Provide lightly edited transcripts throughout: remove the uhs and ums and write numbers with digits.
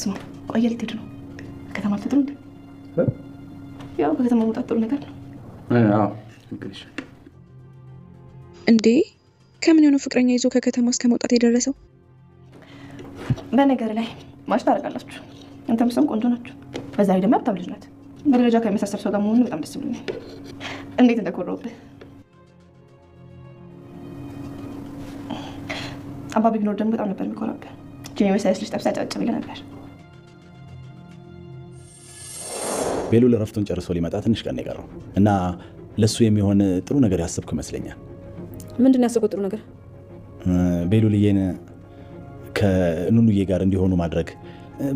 ስማ ቆየ ልትሄድ ነው ከተማ ልትሄድ ነው ያው ከተማ መውጣት ጥሩ ነገር ነው አዎ እንግዲህ እንዴ ከምን የሆነ ፍቅረኛ ይዞ ከከተማ እስከ መውጣት የደረሰው በነገር ላይ ማሽ ታረጋላችሁ አንተም ሰው ቆንጆ ናችሁ በዛ ላይ ደግሞ ሀብታም ልጅ ናት በደረጃ ከመሳሰብ ሰው ጋር መሆኑ በጣም ደስ ብሎኛል እንዴት እንደኮረውብህ አባቢ ቢኖር ደግሞ በጣም ነበር የሚኮራብህ ጄኒ ወይስ ልጅ ጠብሳ ጫጭ ብለህ ነበር ቤሉል ረፍቱን ጨርሶ ሊመጣ ትንሽ ቀን የቀረው እና ለሱ የሚሆን ጥሩ ነገር ያሰብኩ ይመስለኛል ምንድን ነው ያሰብኩት ጥሩ ነገር ቤሉልዬን ከኑኑዬ ጋር እንዲሆኑ ማድረግ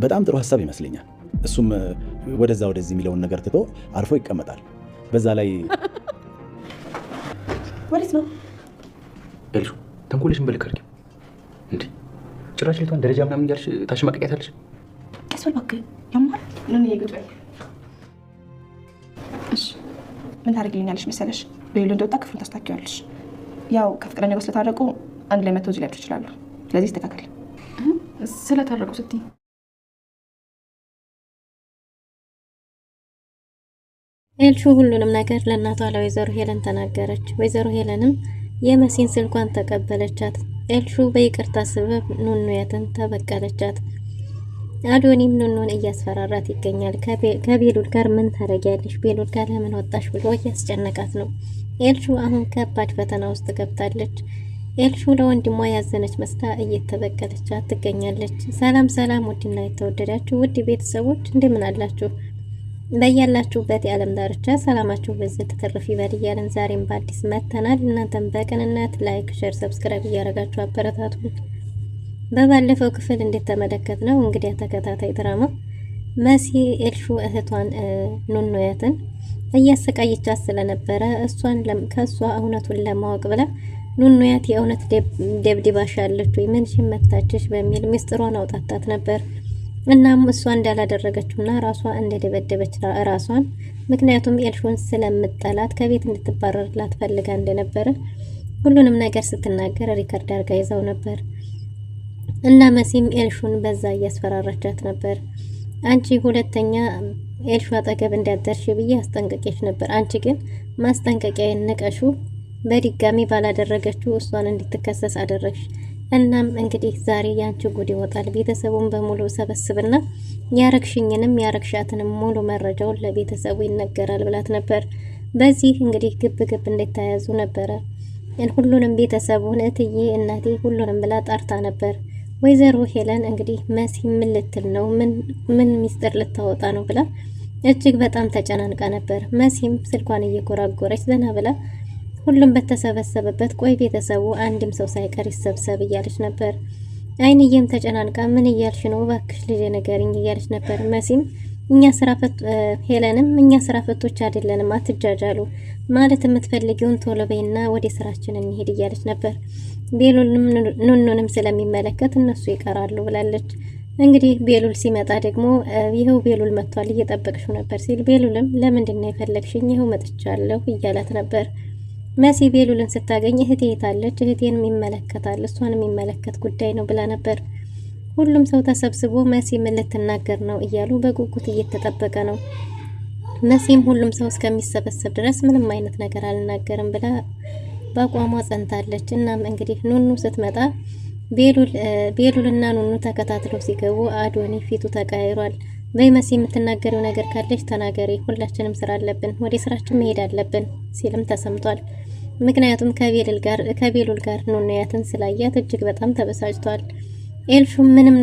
በጣም ጥሩ ሐሳብ ይመስለኛል እሱም ወደዛ ወደዚህ የሚለውን ነገር ትቶ አርፎ ይቀመጣል በዛ ላይ ወዴት ነው ኤልሹ ተንኮልሽን በልከርኪው እንዴ ጭራሽ ልቷን ደረጃ ምናምን እያልሽ ታሽማቀቂያታለሽ ቀስ በል እባክህ ያማል ኑኑዬ ቁጭ በል እሺ ምን ታደርጊልኛለሽ መሰለሽ ቤሉል እንደወጣ ክፍሉን ታስታኪዋለሽ ያው ከፍቅረኛ ጋር ስለታረቁ አንድ ላይ መተው እዚህ ላይ ይችላሉ ስለዚህ ይስተካከል ስለታረቁ ስትይ ኤልሹ ሁሉንም ነገር ለእናቷ ለወይዘሮ ሄለን ተናገረች ወይዘሮ ሄለንም የመሲን ስልኳን ተቀበለቻት ኤልሹ በይቅርታ ስበብ ኑኑያትን ተበቀለቻት አዶኒም ኑኑን እያስፈራራት ይገኛል ከቤሉል ጋር ምን ታረጊያለሽ ቤሉል ጋር ለምን ወጣሽ ብሎ እያስጨነቃት ነው ኤልሹ አሁን ከባድ ፈተና ውስጥ ገብታለች ኤልሹ ለወንድሟ ያዘነች መስላ እየተበቀለቻት ትገኛለች ሰላም ሰላም ውድና የተወደዳችሁ ውድ ቤተሰቦች እንደምን አላችሁ በያላችሁበት የዓለም ዳርቻ ሰላማችሁ በዝት ተተረፍ ይበል እያልን ዛሬም በአዲስ መተናል እናንተም በቅንነት ላይክ ሼር ሰብስክራይብ እያደረጋችሁ አበረታቱ በባለፈው ክፍል እንደተመለከትነው እንግዲህ ተከታታይ ድራማ መሲ ኤልሹ እህቷን ኑኑያትን እያሰቃየቻት ስለነበረ ከሷ እውነቱን ለማወቅ ብላ ኑኑያት የእውነት ደብድባሻለች ወይ ምን ሽመታችሽ በሚል ሚስጥሯን አውጣታት ነበር እናም እሷ እንዳላደረገችውና ራሷ እንደደበደበች ራሷን ምክንያቱም ኤልሹን ስለምጠላት ከቤት እንድትባረርላት ፈልጋ እንደነበረ ሁሉንም ነገር ስትናገር ሪከርድ አድርጋ ይዘው ነበር እና መሲም ኤልሹን በዛ እያስፈራራቻት ነበር አንቺ ሁለተኛ ኤልሹ አጠገብ እንዳትደርሺ ብዬ አስጠንቅቄሽ ነበር አንቺ ግን ማስጠንቀቂያዬን ንቀሹ በድጋሚ ባላደረገችው እሷን እንድትከሰስ አደረግሽ እናም እንግዲህ ዛሬ ያንቺ ጉድ ይወጣል ቤተሰቡን በሙሉ ሰበስብና ያረክሽኝንም ያረክሻትንም ሙሉ መረጃውን ለቤተሰቡ ይነገራል ብላት ነበር በዚህ እንግዲህ ግብ እንደተያያዙ ነበረ ሁሉንም ቤተሰቡን እትዬ እናቴ ሁሉንም ብላ ጣርታ ነበር ወይዘሮ ሄለን እንግዲህ መሲ ምን ልትል ነው ምን ሚስጥር ልታወጣ ነው ብላ እጅግ በጣም ተጨናንቃ ነበር መሲም ስልኳን እየጎራጎረች ዘና ብላ ሁሉም በተሰበሰበበት ቆይ ቤተሰቡ አንድም ሰው ሳይቀር ይሰብሰብ እያለች ነበር አይንዬም ተጨናንቃ ምን እያልሽ ነው እባክሽ ልጅ ነገርኝ እያለች ነበር መሲም ሄለንም እኛ ስራ ፈቶች አይደለንም አትጃጃሉ ማለት የምትፈልጊውን ቶሎ በይና ወደ ስራችን እንሄድ እያለች ነበር ቤሉልም ኑኑንም ስለሚመለከት እነሱ ይቀራሉ ብላለች እንግዲህ ቤሉል ሲመጣ ደግሞ ይሄው ቤሉል መጥቷል እየጠበቅሽው ነበር ሲል ቤሉልም ለምንድን ነው የፈለግሽኝ ይሄው መጥቻለሁ እያላት ነበር መሲ ቤሉልን ስታገኝ እህቴ ታለች እህቴንም ይመለከታል እሷንም የሚመለከት ጉዳይ ነው ብላ ነበር ሁሉም ሰው ተሰብስቦ መሲ ምን ልትናገር ነው እያሉ በጉጉት እየተጠበቀ ነው መሲም ሁሉም ሰው እስከሚሰበሰብ ድረስ ምንም አይነት ነገር አልናገርም ብላ በአቋሟ ጸንታለች እናም እንግዲህ ኑኑ ስትመጣ ቤሉልና ኑኑ ተከታትለው ሲገቡ አዶኒ ፊቱ ተቀያይሯል በመሲ የምትናገረው ነገር ካለች ተናገሪ ሁላችንም ስራ አለብን ወደ ስራችን መሄድ አለብን ሲልም ተሰምቷል ምክንያቱም ከቤሉል ጋር ኑኑያትን ስላያት እጅግ በጣም ተበሳጭቷል ኤልሹ ምንም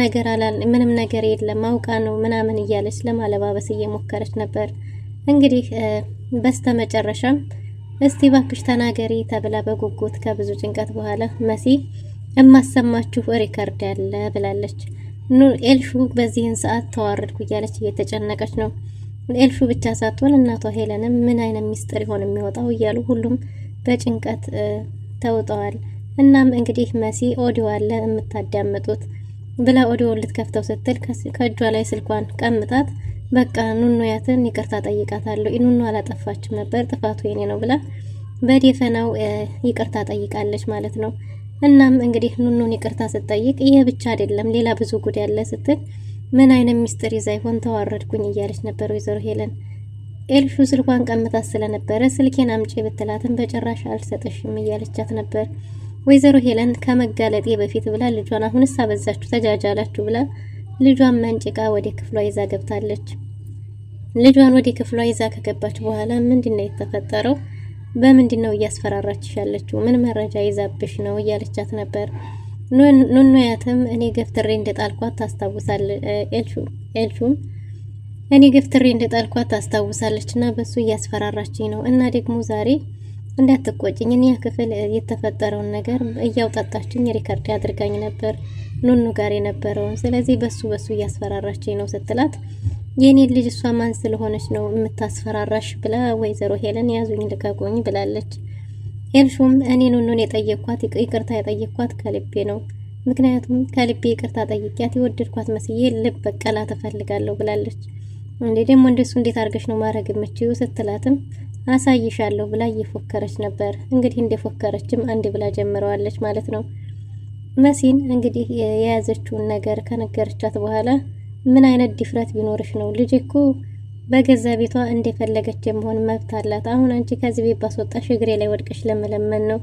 ነገር የለም አውቃ ነው ምናምን እያለች ለማለባበስ እየሞከረች ነበር እንግዲህ በስተመጨረሻም እስቲ ባክሽ ተናገሪ ተብላ በጉጉት ከብዙ ጭንቀት በኋላ መሲ እማሰማችሁ ሪከርድ ያለ ብላለች ኤልሹ በዚህን ሰዓት ተዋረድኩ እያለች እየተጨነቀች ነው ኤልሹ ብቻ ሳትሆን እናቷ ሄለንም ምን አይነት ሚስጥር ይሆን የሚወጣው እያሉ ሁሉም በጭንቀት ተውጠዋል እናም እንግዲህ መሲ ኦዲዮ አለ የምታዳምጡት ብላ ኦዲዮ ልትከፍተው ስትል ከእጇ ላይ ስልኳን ቀምጣት በቃ ኑኑያትን ይቅርታ ጠይቃታለሁ ኑኑ አላጠፋችም ነበር ጥፋቱ የኔ ነው ብላ በደፈናው ይቅርታ ጠይቃለች ማለት ነው እናም እንግዲህ ኑኑን ይቅርታ ስትጠይቅ ይሄ ብቻ አይደለም ሌላ ብዙ ጉድ ያለ ስትል ምን አይነት ሚስጥር ይዛ ይሆን ተዋረድኩኝ እያለች ነበር ወይዘሮ ሄለን። ኤልሹ ስልኳን ቀምታት ስለነበረ ስልኬን አምጪ ብትላትም በጭራሽ አልሰጠሽም እያለቻት ነበር። ወይዘሮ ሄለን ከመጋለጤ በፊት ብላ ልጇን አሁንስ አበዛችሁ ተጃጃላችሁ ብላ ልጇን መንጭቃ ወደ ክፍሏ ይዛ ገብታለች። ልጇን ወደ ክፍሏ ይዛ ከገባች በኋላ ምንድነው የተፈጠረው? በምንድነው እያስፈራራችሽ ያለችው? ምን መረጃ ይዛብሽ ነው እያለቻት ነበር። ኑኑያትም እኔ ገፍትሬ እንደጣልኳት ታስታውሳለች። ኤልሹም እኔ ገፍትሬ እንደጣልኳት ታስታውሳለችና በሱ እያስፈራራችኝ ነው እና ደግሞ ዛሬ እንዳትቆጭኝ እኔ ክፍል የተፈጠረውን ነገር እያውጣጣችኝ ሪከርድ አድርጋኝ ነበር ኑኑ ጋር የነበረውን። ስለዚህ በሱ እያስፈራራችኝ ነው ስትላት የኔ ልጅ እሷ ማን ስለሆነች ነው የምታስፈራራሽ ብላ ወይዘሮ ሄለን ያዙኝ ልቀቁኝ ብላለች። ኤልሹም እኔ ኑኑን የጠየቅኳት ይቅርታ የጠየቅኳት ከልቤ ነው። ምክንያቱም ከልቤ ይቅርታ ጠይቂያት የወደድኳት መስዬ ልብ በቀላ ተፈልጋለሁ ብላለች። እንዴ ደግሞ እንደሱ እንዴት አድርገሽ ነው ማድረግ የምችው ስትላትም አሳይሻለሁ ብላ እየፎከረች ነበር። እንግዲህ እንደፎከረችም አንድ ብላ ጀምረዋለች ማለት ነው። መሲን እንግዲህ የያዘችውን ነገር ከነገረቻት በኋላ ምን አይነት ድፍረት ቢኖርሽ ነው? ልጅ እኮ በገዛ ቤቷ እንደፈለገች የመሆን መብት አላት። አሁን አንቺ ከዚህ ቤት ባስወጣሽ እግሬ ላይ ወድቀሽ ለመለመን ነው።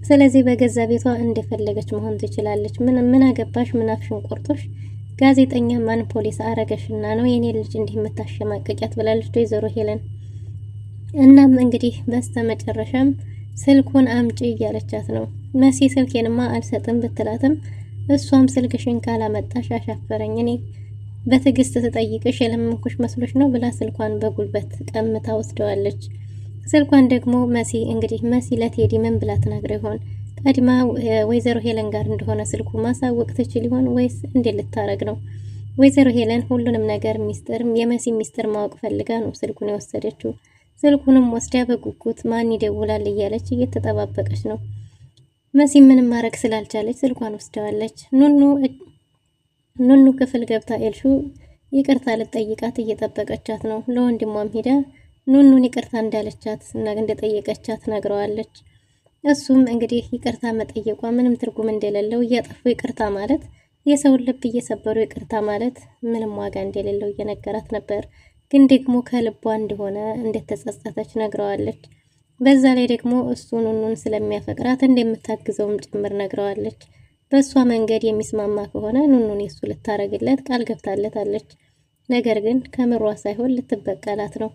ስለዚህ በገዛ ቤቷ እንደፈለገች መሆን ትችላለች። ምን አገባሽ? ምን አፍሽን ቆርጦሽ? ጋዜጠኛ ማን ፖሊስ አረገሽና ነው የኔ ልጅ እንዲህ የምታሸማቀቂያት ብላለች ወይዘሮ ሄለን። እናም እንግዲህ በስተመጨረሻም ስልኩን አምጪ እያለቻት ነው። መሲ ስልኬንማ አልሰጥም ብትላትም እሷም ስልክሽን ካላመጣሽ አሻፈረኝ እኔ በትዕግስት ተጠይቅሽ የለመንኩሽ መስሎሽ ነው ብላ ስልኳን በጉልበት ቀምታ ወስደዋለች። ስልኳን ደግሞ መሲ ለቴዲ ምን ብላ ትነግረው ይሆን? ቀድማ ወይዘሮ ሄለን ጋር እንደሆነ ስልኩ ማሳወቅ ትችል ይሆን ወይስ እንዴት ልታረግ ነው? ወይዘሮ ሄለን ሁሉንም ነገር የመሲ ሚስጥር ማወቅ ፈልጋ ነው ስልኩን የወሰደችው። ስልኩንም ወስዳ በጉጉት ማን ይደውላል እያለች እየተጠባበቀች ነው። መሲ ምንም ማድረግ ስላልቻለች ስልኳን ወስደዋለች። ኑኑ ክፍል ገብታ ኤልሹ ይቅርታ ልጠይቃት እየጠበቀቻት ነው። ለወንድሟም ሄዳ ኑኑን ይቅርታ እንዳለቻት እና እንደጠየቀቻት ነግረዋለች። እሱም እንግዲህ ይቅርታ መጠየቋ ምንም ትርጉም እንደሌለው እያጠፉ ይቅርታ ማለት የሰውን ልብ እየሰበሩ ይቅርታ ማለት ምንም ዋጋ እንደሌለው እየነገራት ነበር። ግን ደግሞ ከልቧ እንደሆነ እንደተጸጸተች ነግረዋለች። በዛ ላይ ደግሞ እሱ ኑኑን ስለሚያፈቅራት እንደምታግዘውም ጭምር ነግረዋለች። በእሷ መንገድ የሚስማማ ከሆነ ኑኑን የሱ ልታረግለት ቃል ገብታለታለች። ነገር ግን ከምሯ ሳይሆን ልትበቀላት ነው።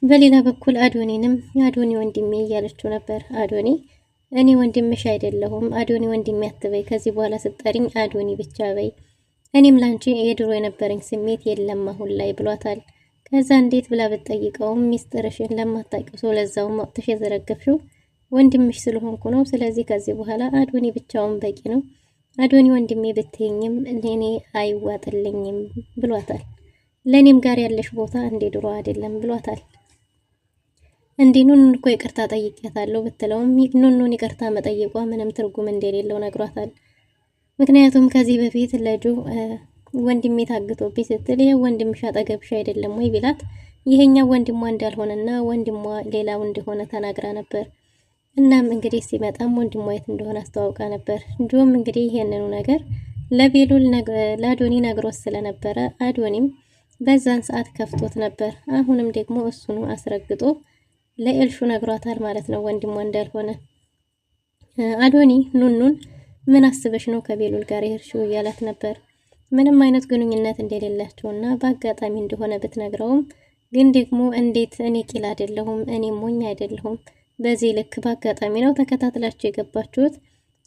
በሌላ በኩል አዶኒ ወንድሜ እያለችው ነበር። አዶኒ እኔ ወንድምሽ አይደለሁም፣ አዶኒ ወንድሜ አትበይ፣ ከዚህ በኋላ ስጠሪኝ አዶኒ ብቻ በይ፣ እኔም ላንቺ የድሮ የነበረኝ ስሜት የለም አሁን ላይ ብሏታል። ከዛ እንዴት ብላ ብትጠይቀውም ሚስጥርሽን ለማታውቂው ሰው ለዛውም አውጥተሽ የዘረገፍሽው ወንድምሽ ስለሆንኩ ነው። ስለዚህ ከዚህ በኋላ አዶኒ ብቻውን በቂ ነው። አዶኒ ወንድሜ ብትይኝም እኔ አይዋጥልኝም ብሏታል። ለኔም ጋር ያለሽ ቦታ እንደ ድሮ አይደለም ብሏታል። ኑኑን እኮ ይቅርታ ጠይቄያታለሁ ብትለውም ኑኑን ይቅርታ መጠየቋ ምንም ትርጉም እንደሌለው ነግሯታል። ምክንያቱም ከዚህ በፊት ለጁ ወንድሜ ታግቶብኝ ስትል ይሄ ወንድምሽ አጠገብሽ አይደለም ወይ ቢላት ይሄኛው ወንድሟ እንዳልሆነና ወንድሟ ሌላው እንደሆነ ተናግራ ነበር። እናም እንግዲህ ሲመጣም ወንድሟ የት እንደሆነ አስተዋውቃ ነበር። ጁም እንግዲህ ይሄንኑ ነገር ለቤሉል ለአዶኒ ነግሮት ስለነበረ አዶኒም በዛን ሰዓት ከፍቶት ነበር። አሁንም ደግሞ እሱኑ አስረግጦ ለኤልሹ ነግሯታል ማለት ነው ወንድሟ እንዳልሆነ። አዶኒ ኑኑን ምን አስበሽ ነው ከቤሉል ጋር የሄድሽው እያላት ነበር። ምንም አይነት ግንኙነት እንደሌላቸውና በአጋጣሚ እንደሆነ ብትነግረውም ግን ደግሞ እንዴት እኔ ቂል አይደለሁም፣ እኔ ሞኝ አይደለሁም፣ በዚህ ልክ በአጋጣሚ ነው ተከታትላችሁ የገባችሁት፣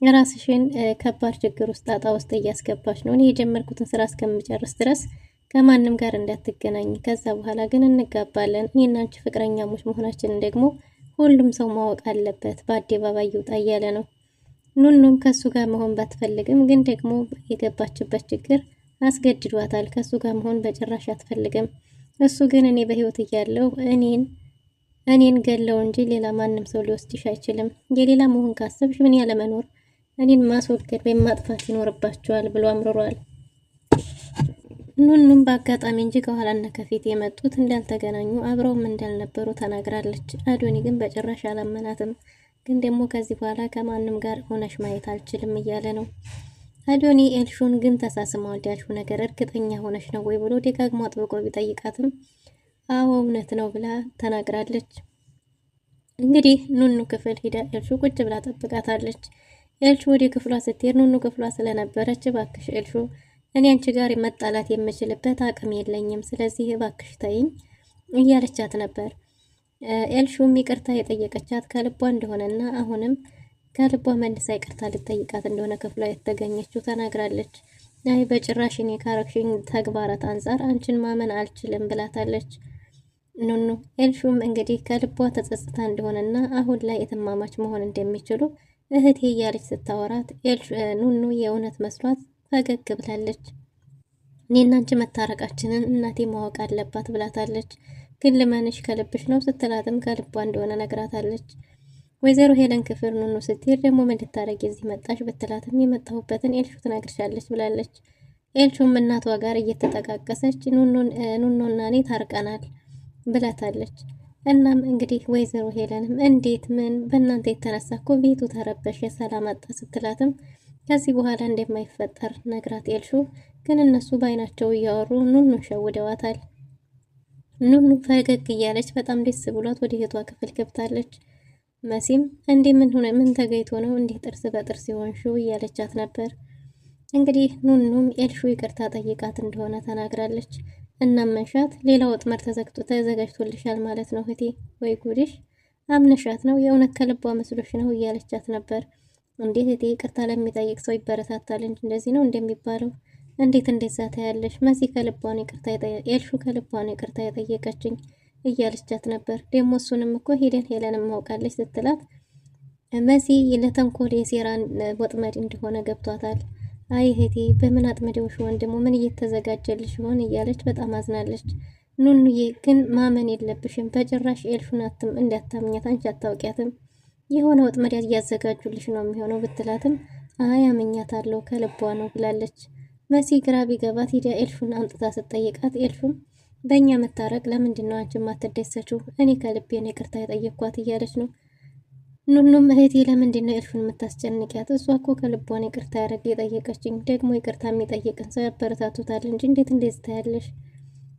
ራስሽን ከባድ ችግር ውስጥ ጣጣ ውስጥ እያስገባች ነው። እኔ የጀመርኩትን ስራ እስከምጨርስ ድረስ ከማንም ጋር እንዳትገናኝ፣ ከዛ በኋላ ግን እንጋባለን፣ እኔና አንቺ ፍቅረኛሞች መሆናችንን ደግሞ ሁሉም ሰው ማወቅ አለበት፣ በአደባባይ ይውጣ እያለ ነው። ኑኑም ከሱ ጋር መሆን ባትፈልግም ግን ደግሞ የገባችበት ችግር አስገድዷታል። ከሱ ጋር መሆን በጭራሽ አትፈልግም። እሱ ግን እኔ በህይወት እያለሁ እኔን ገለው እንጂ ሌላ ማንም ሰው ሊወስድሽ አይችልም። የሌላ መሆን ካሰብሽ ምን ያለ መኖር እኔን ማስወገድ ወይም ማጥፋት ይኖርባቸዋል ብሎ አምርሯል። ኑኑም በአጋጣሚ እንጂ ከኋላና ከፊት የመጡት እንዳልተገናኙ አብረውም እንዳልነበሩ ተናግራለች። አዶኒ ግን በጭራሽ አላመናትም። ግን ደግሞ ከዚህ በኋላ ከማንም ጋር ሆነሽ ማየት አልችልም እያለ ነው። አዶኒ ኤልሹን ግን ተሳስመዋል ያልሽው ነገር እርግጠኛ ሆነሽ ነው ወይ ብሎ ደጋግሞ አጥብቆ ቢጠይቃትም አዎ እውነት ነው ብላ ተናግራለች። እንግዲህ ኑኑ ክፍል ሂዳ ኤልሹ ቁጭ ብላ ጠብቃታለች። ኤልሹ ወደ ክፍሏ ስትሄድ ኑኑ ክፍሏ ስለነበረች እባክሽ ኤልሹ እኔ አንቺ ጋር መጣላት የምችልበት አቅም የለኝም፣ ስለዚህ እባክሽ ተይኝ እያለቻት ነበር። ኤልሹም ይቅርታ የጠየቀቻት ከልቧ እንደሆነና አሁንም ከልቧ መልሳ ይቅርታ ልጠይቃት እንደሆነ ክፍሏ የተገኘችው ተናግራለች። አይ በጭራሽ እኔ ካረክሽኝ ተግባራት አንጻር አንቺን ማመን አልችልም ብላታለች ኑኑ። ኤልሹም እንግዲህ ከልቧ ተጸጽታ እንደሆነና አሁን ላይ እትማማች መሆን እንደሚችሉ እህቴ እያለች ስታወራት ኑኑ የእውነት መስሏት ፈገግ ብላለች። እኔና አንቺ መታረቃችንን እናቴ ማወቅ አለባት ብላታለች። ግን ልመንሽ ከልብሽ ነው ስትላትም ከልቧ እንደሆነ ነግራታለች። ወይዘሮ ሄለን ክፍል ኑኑ ስትሄድ ደግሞ ምን ልታረጊ እዚህ መጣሽ ብትላትም የመጣሁበትን ኤልሹ ትነግርሻለች ብላለች። ኤልሹም እናቷ ጋር እየተጠቃቀሰች ኑኑና እኔ ታርቀናል ብላታለች። እናም እንግዲህ ወይዘሮ ሄለንም እንዴት ምን በእናንተ የተነሳ እኮ ቤቱ ተረበሸ ሰላም አጣ ስትላትም ከዚህ በኋላ እንደማይፈጠር ነግራት ኤልሹ ግን እነሱ በአይናቸው እያወሩ ኑኑ ሸውደዋታል። ኑኑ ፈገግ እያለች በጣም ደስ ብሏት ወደ እህቷ ክፍል ገብታለች። መሲም እንዴ ምን ተገይቶ ነው እንዲህ ጥርስ በጥርስ ሲሆንሽው እያለቻት ነበር። እንግዲህ ኑኑም ኤልሹ ይቅርታ ጠይቃት እንደሆነ ተናግራለች። እናም መንሻት ሌላ ወጥመድ ተዘጋጅቶልሻል ማለት ነው እህቴ፣ ወይ ጉድሽ፣ አምነሻት ነው የእውነት ከልቧ መስሎሽ ነው እያለቻት ነበር። እንዴት እህቴ ይቅርታ ለሚጠይቅ ሰው ይበረታታል እንጂ እንደዚህ ነው እንደሚባለው እንዴት እንደዛ ታያለሽ? መሲ ከልቧ ነው ይቅርታ ኤልሹ ከልቧ ነው ይቅርታ የጠየቀችኝ እያለቻት ነበር። ደግሞ እሱንም እኮ ሄለንም ማውቃለች ስትላት መሲ ለተንኮል የሴራን ወጥመድ እንደሆነ ገብቷታል። አይ እህቴ በምን አጥመደውሽ ወንድሙ ምን እየተዘጋጀልሽ ሆን እያለች በጣም አዝናለች። ኑኑዬ ግን ማመን የለብሽም በጭራሽ ኤልሹን እንዳታምኛት፣ አንቺ አታውቂያትም፣ የሆነ ወጥመድ እያዘጋጁልሽ ነው የሚሆነው ብትላትም አይ አምኛታለሁ ከልቧ ነው ብላለች። መሲ ግራ ቢገባት ሂዳ ኤልሹን አምጥታ ስትጠይቃት ኤልሹም በእኛ መታረቅ ለምንድን ነው አንቺ የማትደሰችው? እኔ ከልቤ ነው ይቅርታ የጠየቅኳት እያለች ነው። ኑኑም እህቴ ለምንድን ነው ኤልሹን የምታስጨንቂያት? እሷ እኮ ከልቧ ነው ይቅርታ ያደረገ የጠየቀችኝ። ደግሞ ይቅርታ የሚጠይቅን ሰው ያበረታቱታል እንጂ እንዴት እንደዚህ ታያለሽ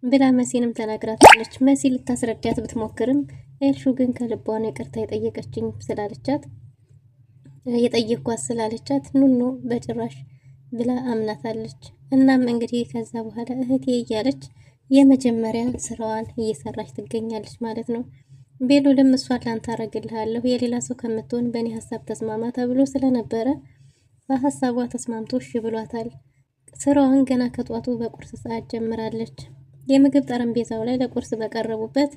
ብላ መሲንም ተናግራታለች። መሲ ልታስረዳት ብትሞክርም ኤልሹ ግን ከልቧ ነው ይቅርታ የጠየቀችኝ የጠየቅኳት ስላለቻት ኑኑ በጭራሽ ብላ አምናታለች። እናም እንግዲህ ከዛ በኋላ እህቴ እያለች የመጀመሪያ ስራዋን እየሰራች ትገኛለች ማለት ነው። ቤሉልም እሷን ላንተ አረግልሃለሁ የሌላ ሰው ከምትሆን በእኔ ሀሳብ ተስማማ ተብሎ ስለነበረ በሀሳቧ ተስማምቶ እሺ ብሏታል። ስራዋን ገና ከጧቱ በቁርስ ሰዓት ጀምራለች። የምግብ ጠረጴዛው ላይ ለቁርስ በቀረቡበት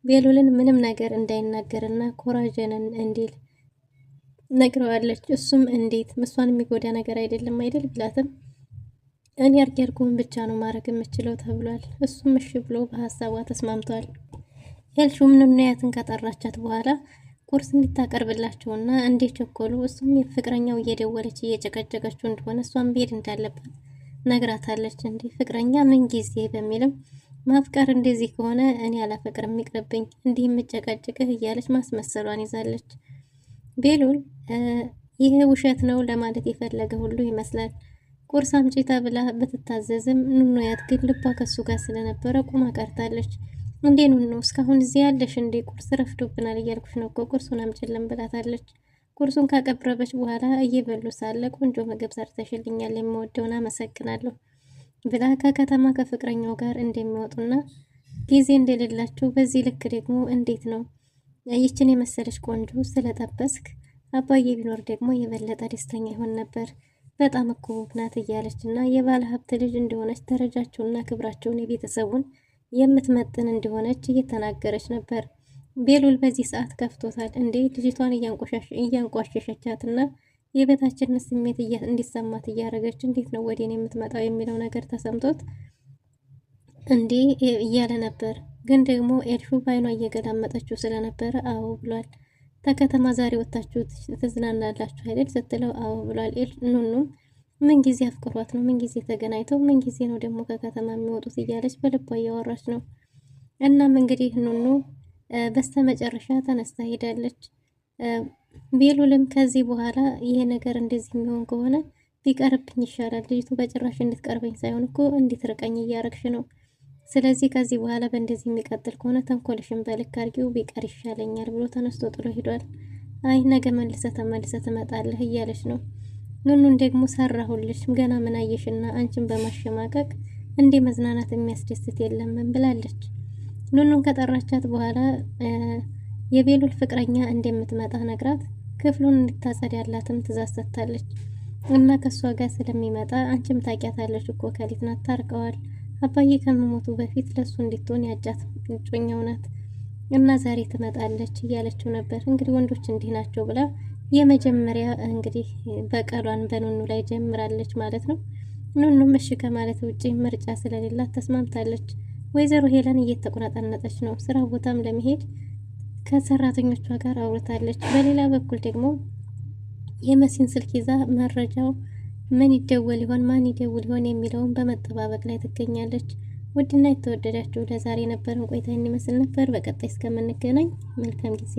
ቤሉልን ምንም ነገር እንዳይናገርና ኮራጀንን እንዲል ነግረዋለች። እሱም እንዴት እሷን የሚጎዳ ነገር አይደለም አይደል ብላትም እኔ ያርገርኩን ብቻ ነው ማድረግ የምችለው ተብሏል። እሱም እሺ ብሎ በሀሳቧ ተስማምቷል። ኤልሹም ኑኑያትን ከጠራቻት በኋላ ቁርስ እንድታቀርብላቸውና እንዲቸኮሉ እሱም ፍቅረኛው እየደወለች እየጨቀጨቀችው እንደሆነ እሷም ቤድ እንዳለባት ነግራታለች። እንዴ ፍቅረኛ ምን ጊዜ በሚልም ማፍቀር እንደዚህ ከሆነ እኔ አላፈቅርም ይቅርብኝ፣ እንዲህ የምጨቀጭቅህ እያለች ማስመሰሏን ይዛለች። ቤሉል ይህ ውሸት ነው ለማለት የፈለገ ሁሉ ይመስላል። ቁርስ አምጪ ተብላ ብትታዘዝም ኑኑያት ግን ልቧ ከሱ ጋር ስለነበረ ቁማ ቀርታለች። እንዴ ኑኑ እስካሁን እዚህ ያለሽ እንዴ? ቁርስ ረፍዶብናል እያልኩሽ ነው እኮ ቁርሱን አምጪልን ብላታለች። ቁርሱን ካቀረበች በኋላ እየበሉ ሳለ ቆንጆ ምግብ ሰርተሽልኛል የምወደውን አመሰግናለሁ ብላ ከከተማ ከፍቅረኛው ጋር እንደሚወጡና ጊዜ እንደሌላቸው በዚህ ልክ ደግሞ እንዴት ነው ይችን የመሰለች ቆንጆ ስለጠበስክ አባዬ ቢኖር ደግሞ የበለጠ ደስተኛ ይሆን ነበር፣ በጣም እኮ ውብ ናት እያለች እና የባለ ሀብት ልጅ እንደሆነች ደረጃቸውና ክብራቸውን የቤተሰቡን የምትመጥን እንደሆነች እየተናገረች ነበር። ቤሉል በዚህ ሰዓት ከፍቶታል። እንዴ ልጅቷን እያንቋሸሸቻትና የበታችነት ስሜት እንዲሰማት እያደረገች እንዴት ነው ወደ እኔ የምትመጣው የሚለው ነገር ተሰምቶት እንዴ እያለ ነበር። ግን ደግሞ ኤልሹ ባይኗ እየገላመጠችው ስለነበረ አዎ ብሏል። ተከተማ ዛሬ ወጣችሁ ትዝናናላችሁ አይደል ስትለው አዎ ብሏል። ኑኑም ምን ጊዜ አፍቅሯት ነው? ምን ጊዜ ተገናኝተው ምን ጊዜ ነው ደግሞ ከከተማ የሚወጡት እያለች በልቧ እያወራች ነው። እናም እንግዲህ ኑኑ በስተመጨረሻ ተነስታ ሄዳለች። ቤሉልም ከዚህ በኋላ ይሄ ነገር እንደዚህ የሚሆን ከሆነ ቢቀርብኝ ይሻላል። ልጅቱ በጭራሽ እንድትቀርበኝ ሳይሆን እኮ እንድትርቀኝ እያረግሽ ነው። ስለዚህ ከዚህ በኋላ በእንደዚህ የሚቀጥል ከሆነ ተንኮልሽን በልክ አድርጊው ቢቀር ይሻለኛል ብሎ ተነስቶ ጥሎ ሄዷል። አይ ነገ መልሰ ትመጣለህ እያለች ነው። ኑኑን ደግሞ ሰራሁልሽ ገና ምን አየሽና አንቺን በማሸማቀቅ እንዴ መዝናናት የሚያስደስት የለም ብላለች። ኑኑን ከጠራቻት በኋላ የቤሉል ፍቅረኛ እንደምትመጣ ነግራት ክፍሉን እንድታጸዳላትም ትእዛዝ ሰጥታለች። እና ከሷ ጋር ስለሚመጣ አንቺም ታውቂያታለሽ እኮ ከሊት ናት፣ ታርቀዋል። አባዬ ከመሞቱ በፊት ለሱ እንድትሆን ያጫት እጮኛው ናት እና ዛሬ ትመጣለች እያለችው ነበር። እንግዲህ ወንዶች እንዲህ ናቸው ብላ የመጀመሪያ እንግዲህ በቀሏን በኑኑ ላይ ጀምራለች ማለት ነው። ኑኑም እሺ ከማለት ውጪ ምርጫ ስለሌላት ተስማምታለች። ወይዘሮ ሄለን እየተቆናጠነጠች ነው። ስራ ቦታም ለመሄድ ከሰራተኞቿ ጋር አውርታለች። በሌላ በኩል ደግሞ የመሲን ስልክ ይዛ መረጃው ምን ይደወል ይሆን ማን ይደውል ይሆን የሚለውን በመጠባበቅ ላይ ትገኛለች። ውድና የተወደዳችሁ ለዛሬ የነበረን ቆይታ ይመስል ነበር። በቀጣይ እስከምንገናኝ መልካም ጊዜ